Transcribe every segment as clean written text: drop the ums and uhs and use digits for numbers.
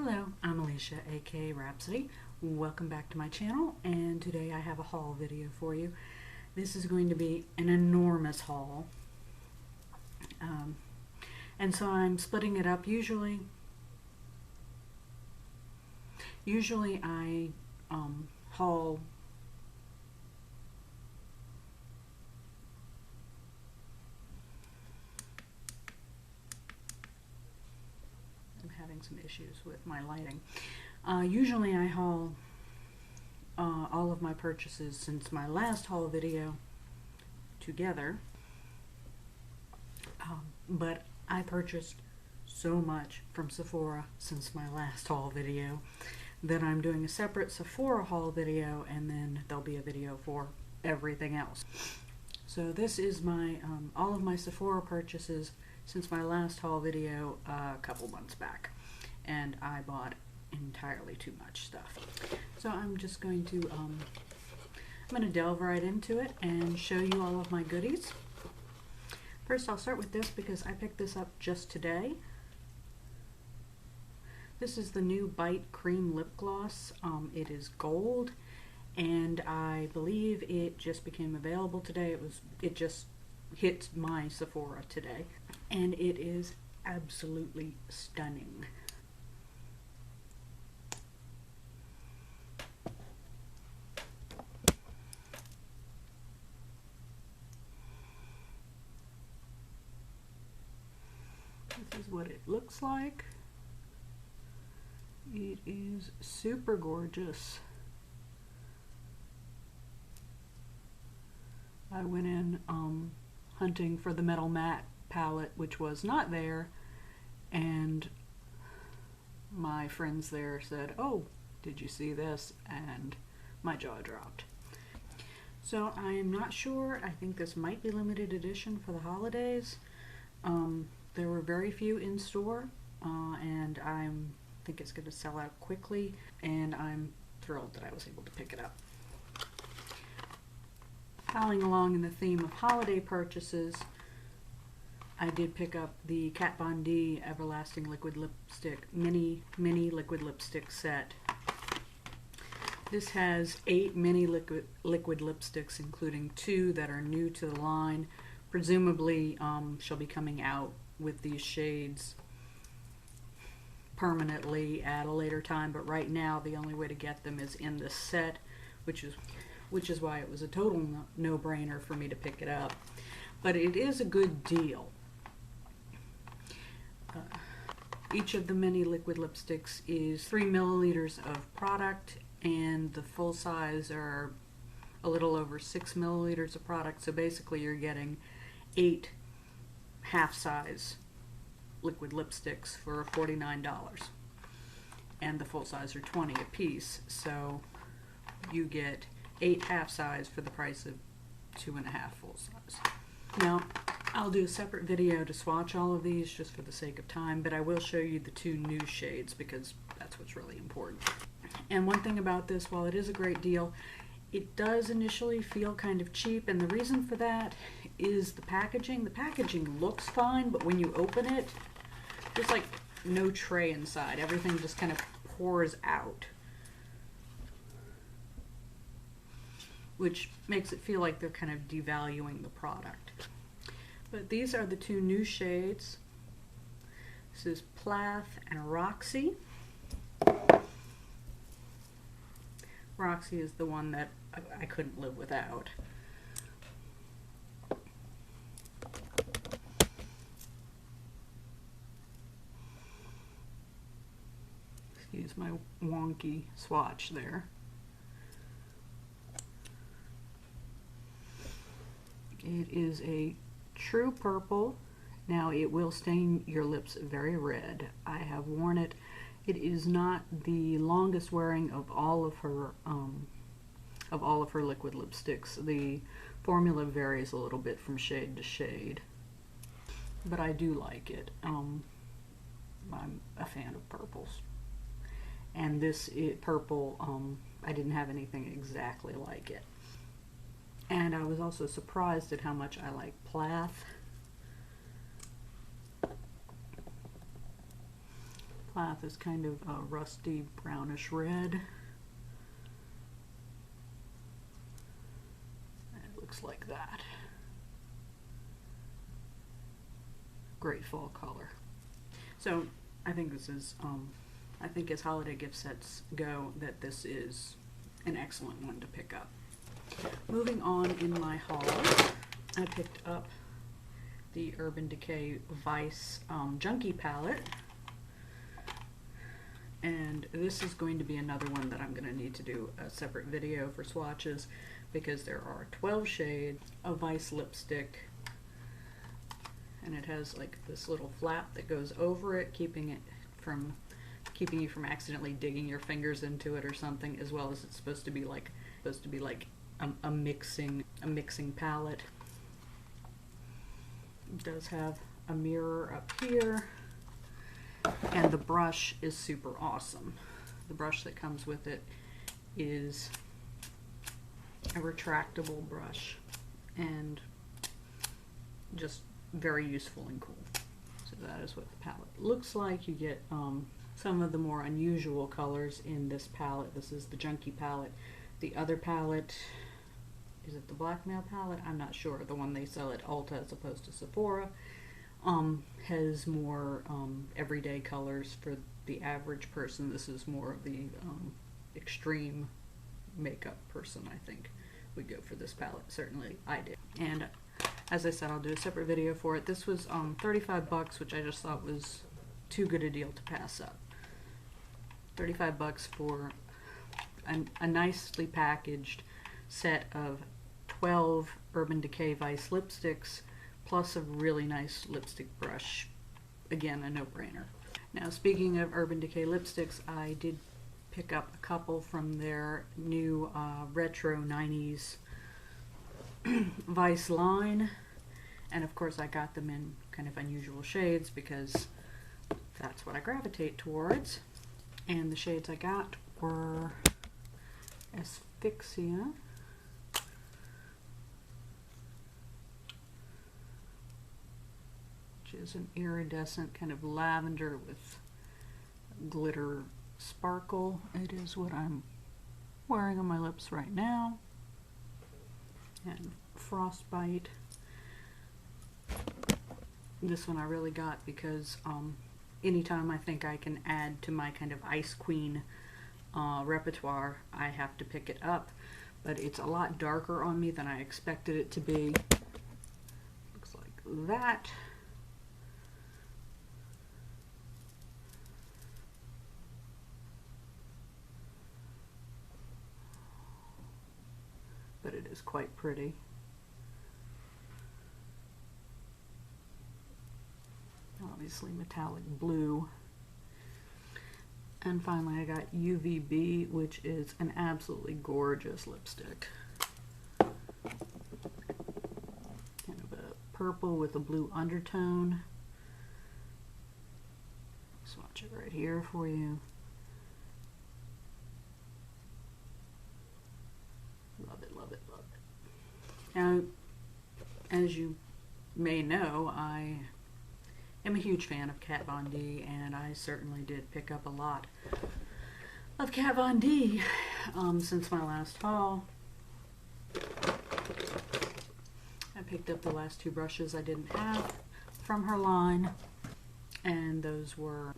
Hello, I'm Alisha, aka Rhapsody. Welcome back to my channel, and today I have a haul video for you. This is going to be an enormous haul, and so I'm splitting it up. Usually I haul some issues with my lighting. Usually I haul all of my purchases since my last haul video together, but I purchased so much from Sephora since my last haul video that I'm doing a separate Sephora haul video, and then there'll be a video for everything else. So this is my all of my Sephora purchases since my last haul video a couple months back, and I bought entirely too much stuff. So I'm just going to I'm going to delve right into it and show you all of my goodies. First, I'll start with this because I picked this up just today. This is the new Bite Cream Lip Gloss. It is gold, and I believe it just became available today. It just hit my Sephora today, and it is absolutely stunning. This is what it looks like. It is super gorgeous. I went in hunting for the Metal Matte palette, which was not there, and my friends there said, "Oh, did you see this?" And my jaw dropped. So I am not sure. I think this might be limited edition for the holidays. There were very few in store, and I think it's going to sell out quickly, and I'm thrilled that I was able to pick it up. Following along in the theme of holiday purchases, I did pick up the Kat Von D Everlasting Liquid Lipstick mini liquid lipstick set. This has 8 mini liquid lipsticks, including 2 that are new to the line. Presumably she'll be coming out with these shades permanently at a later time, but right now the only way to get them is in this set, which is why it was a total no-brainer for me to pick it up. But it is a good deal. Each of the mini liquid lipsticks is 3 milliliters of product, and the full size are a little over 6 milliliters of product, so basically you're getting 8 half-size liquid lipsticks for $49, and the full size are $20 a piece, so you get 8 half-size for the price of 2.5 full-size. Now, I'll do a separate video to swatch all of these just for the sake of time, but I will show you the 2 new shades because that's what's really important. And one thing about this, while it is a great deal, it does initially feel kind of cheap, and the reason for that is the packaging. The packaging looks fine, but when you open it, there's like no tray inside. Everything just kind of pours out, which makes it feel like they're kind of devaluing the product. But these are the 2 new shades. This is Plath and Roxy. Roxy is the one that I couldn't live without. Excuse my wonky swatch there. It is a true purple. Now it will stain your lips very red. I have worn it. It is not the longest wearing of all of her liquid lipsticks. The formula varies a little bit from shade to shade, but I do like it. I'm a fan of purples, and this purple, I didn't have anything exactly like it. And I was also surprised at how much I like Plath. Cloth is kind of a rusty brownish red. It looks like that. Great fall color. So I think this is, I think as holiday gift sets go, that this is an excellent one to pick up. Moving on in my haul, I picked up the Urban Decay Vice Junkie palette. And this is going to be another one that I'm going to need to do a separate video for swatches, because there are 12 shades of Vice lipstick, and it has like this little flap that goes over it, keeping you from accidentally digging your fingers into it or something, as well as it's supposed to be like a mixing palette. It does have a mirror up here, and the brush is super awesome. The brush that comes with it is a retractable brush and just very useful and cool. So that is what the palette looks like. You get some of the more unusual colors in this palette. This is the Junkie palette. The other palette, is it the Blackmail palette? I'm not sure. The one they sell at Ulta as opposed to Sephora, has more everyday colors for the average person. This is more of the extreme makeup person, I think, would go for this palette. Certainly I did. And as I said, I'll do a separate video for it. This was 35 bucks, which I just thought was too good a deal to pass up. 35 bucks for a nicely packaged set of 12 Urban Decay Vice lipsticks, plus a really nice lipstick brush. Again, a no-brainer. Now, speaking of Urban Decay lipsticks, I did pick up a couple from their new retro 90s Vice line, and of course I got them in kind of unusual shades because that's what I gravitate towards. And the shades I got were Asphyxia, which is an iridescent kind of lavender with glitter sparkle. It is what I'm wearing on my lips right now. And Frostbite. This one I really got because anytime I think I can add to my kind of Ice Queen repertoire, I have to pick it up. But it's a lot darker on me than I expected it to be. Looks like that. But it is quite pretty. Obviously metallic blue. And finally I got UVB, which is an absolutely gorgeous lipstick. Kind of a purple with a blue undertone. Swatch it right here for you. Love it, love it, love it. Now, as you may know, I am a huge fan of Kat Von D, and I certainly did pick up a lot of Kat Von D since my last haul. I picked up the last two brushes I didn't have from her line, and those were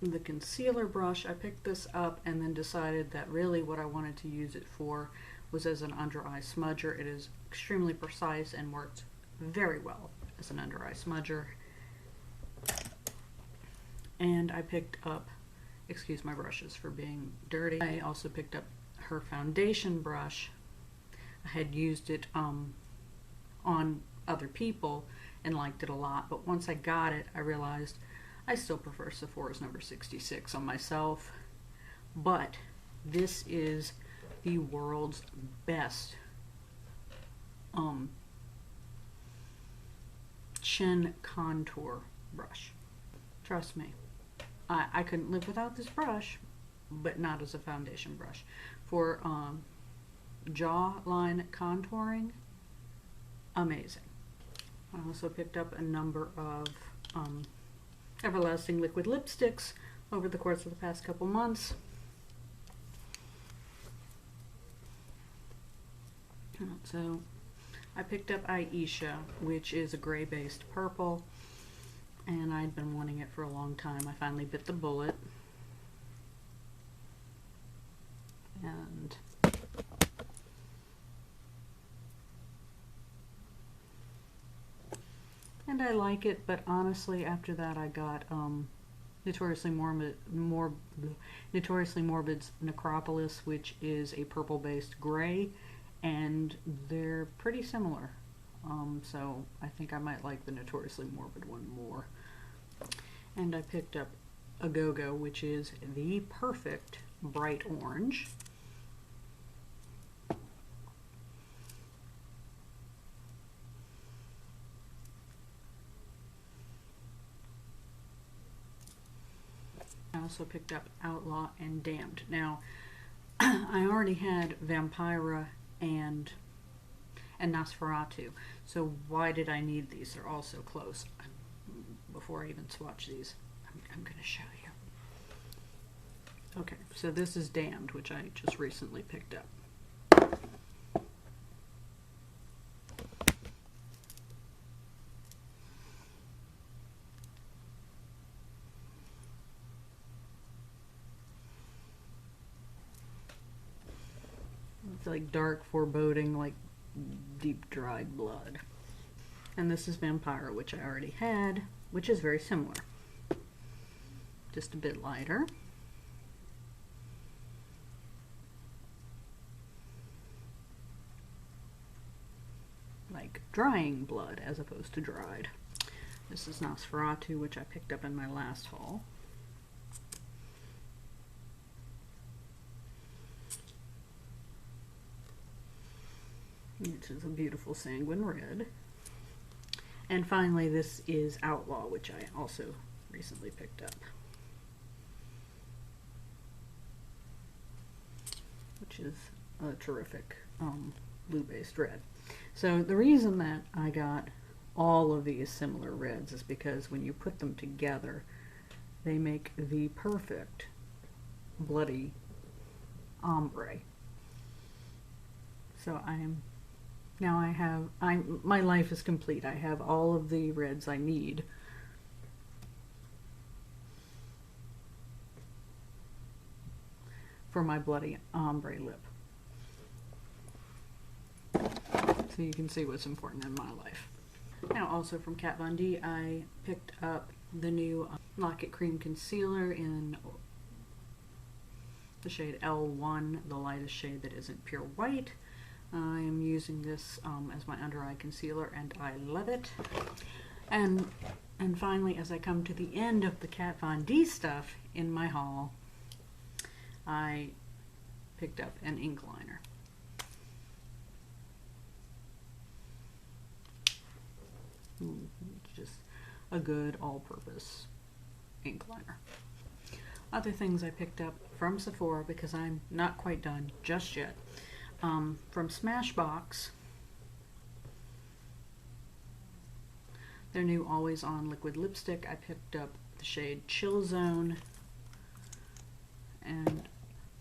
the concealer brush. I picked this up and then decided that really what I wanted to use it for was as an under eye smudger. It is extremely precise and works very well as an under eye smudger. And I picked up, excuse my brushes for being dirty, I also picked up her foundation brush. I had used it on other people and liked it a lot, but once I got it, I realized I still prefer Sephora's number 66 on myself. But this is the world's best chin contour brush. Trust me, I couldn't live without this brush, but not as a foundation brush. For jawline contouring, amazing. I also picked up a number of Everlasting liquid lipsticks over the course of the past couple months. So I picked up Aisha, which is a gray-based purple, and I'd been wanting it for a long time. I finally bit the bullet. And I like it, but honestly, after that I got Notoriously Morbid's Necropolis, which is a purple-based gray, and they're pretty similar. So I think I might like the Notoriously Morbid one more. And I picked up a Go-Go, which is the perfect bright orange. I also picked up Outlaw and Damned. Now, I already had Vampira and Nosferatu, so why did I need these? They're all so close. Before I even swatch these, I'm going to show you. Okay, so this is Damned, which I just recently picked up. It's like dark foreboding, like deep dried blood. And this is Vampira, which I already had, which is very similar. Just a bit lighter. Like drying blood as opposed to dried. This is Nosferatu, which I picked up in my last haul. Which is a beautiful sanguine red. And finally, this is Outlaw, which I also recently picked up. Which is a terrific blue-based red. So the reason that I got all of these similar reds is because when you put them together, they make the perfect bloody ombre. So my life is complete. I have all of the reds I need. For my bloody ombre lip. So you can see what's important in my life. Now also from Kat Von D, I picked up the new Lock-It Cream Concealer in the shade L1, the lightest shade that isn't pure white. I am using this as my under eye concealer, and I love it. And finally, as I come to the end of the Kat Von D stuff in my haul, I picked up an ink liner. Just a good all-purpose ink liner. Other things I picked up from Sephora, because I'm not quite done just yet. From Smashbox, their new Always On liquid lipstick. I picked up the shade Chill Zone, and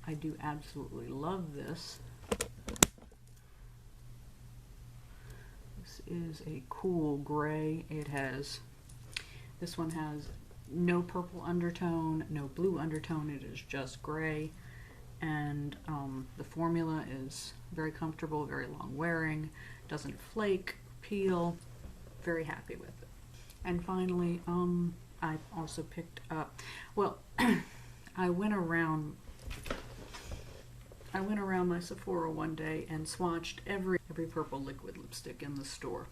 I do absolutely love this. This is a cool gray. This one has no purple undertone, no blue undertone, it is just gray. And the formula is very comfortable, very long wearing, doesn't flake, peel, very happy with it. And finally, I also picked up, well, I went around my Sephora one day and swatched every purple liquid lipstick in the store.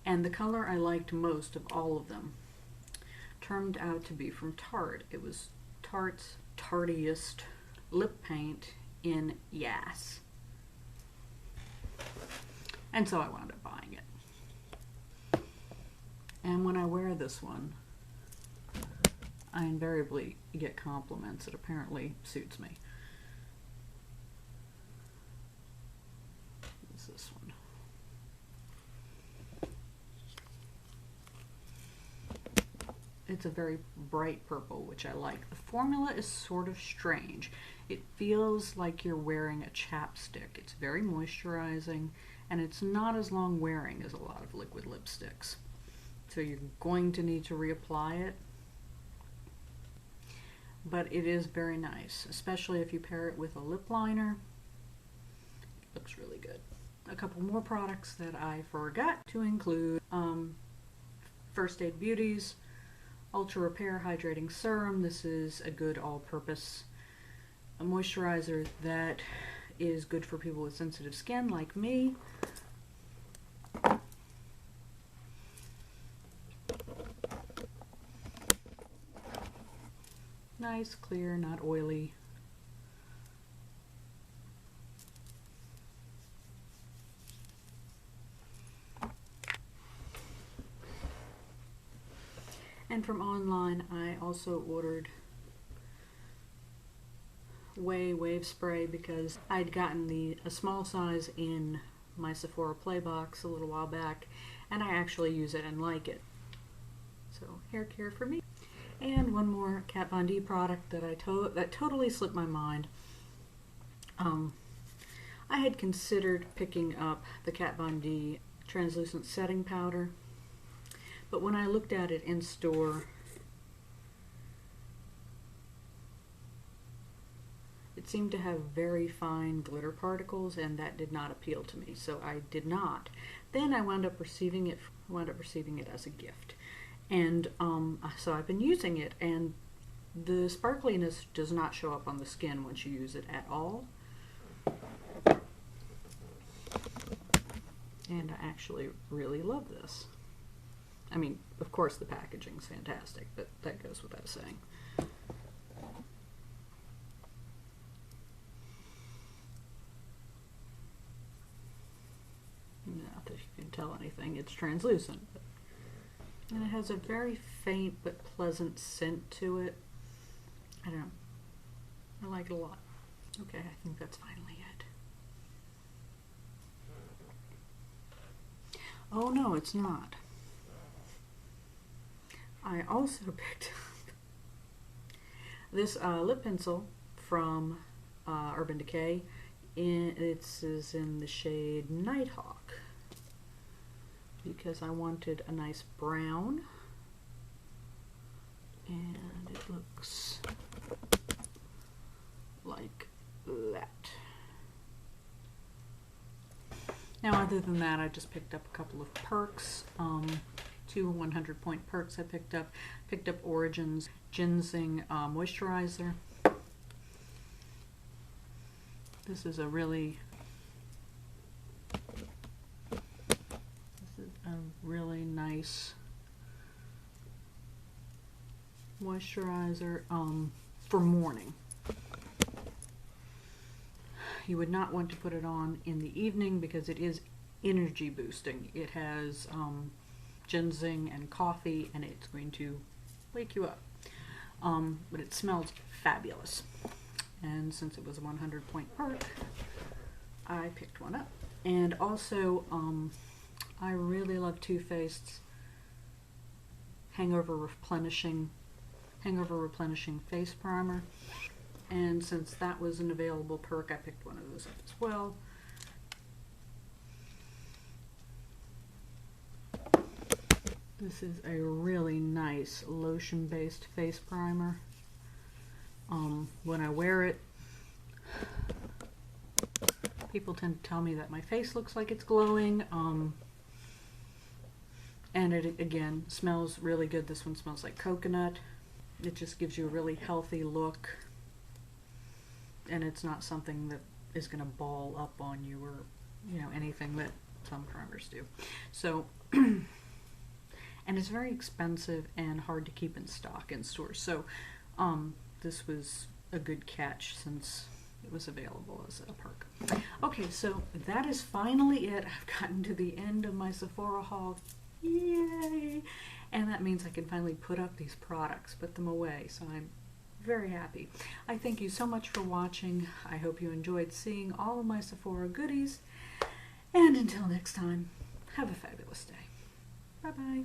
And the color I liked most of all of them turned out to be from Tarte. It was Tarte's Tartiest lip paint in Yas. And so I wound up buying it. And when I wear this one, I invariably get compliments. It apparently suits me. What's this one? It's a very bright purple, which I like. The formula is sort of strange. It feels like you're wearing a chapstick. It's very moisturizing, and it's not as long wearing as a lot of liquid lipsticks. So you're going to need to reapply it. But it is very nice, especially if you pair it with a lip liner. It looks really good. A couple more products that I forgot to include. First Aid Beauty's Ultra Repair Hydrating Serum. This is a good all-purpose moisturizer that is good for people with sensitive skin like me. Nice, clear, not oily. And from online, I also ordered Wave Spray because I'd gotten a small size in my Sephora Play box a little while back, and I actually use it and like it. So hair care for me. And one more Kat Von D product that that totally slipped my mind. I had considered picking up the Kat Von D translucent setting powder, but when I looked at it in store, it seemed to have very fine glitter particles, and that did not appeal to me, so I did not. Then I wound up receiving it as a gift, and so I've been using it, and the sparkliness does not show up on the skin once you use it at all. And I actually really love this. I mean, of course the packaging's fantastic, but that goes without saying. Not that you can tell anything, it's translucent. And it has a very faint but pleasant scent to it. I don't know. I like it a lot. Okay, I think that's finally it. Oh no, it's not. I also picked up this lip pencil from Urban Decay. It is in the shade Nighthawk because I wanted a nice brown, and it looks like that. Now, other than that, I just picked up a couple of perks. 2 100-point perks I picked up. Picked up Origin's Ginseng Moisturizer. This is a really nice moisturizer for morning. You would not want to put it on in the evening because it is energy boosting. It has ginseng and coffee, and it's going to wake you up. But it smells fabulous. And since it was a 100-point perk, I picked one up. And also, I really love Too Faced's Hangover Replenishing Face Primer. And since that was an available perk, I picked one of those up as well. This is a really nice lotion-based face primer. When I wear it, people tend to tell me that my face looks like it's glowing. And it, again, smells really good. This one smells like coconut. It just gives you a really healthy look. And it's not something that is going to ball up on you or, you know, anything that some primers do. So, and it's very expensive and hard to keep in stock in stores. So, this was a good catch since it was available as a perk. Okay, so that is finally it. I've gotten to the end of my Sephora haul. Yay! And that means I can finally put up these products, put them away. So I'm very happy. I thank you so much for watching. I hope you enjoyed seeing all of my Sephora goodies. And until next time, have a fabulous day. Bye-bye.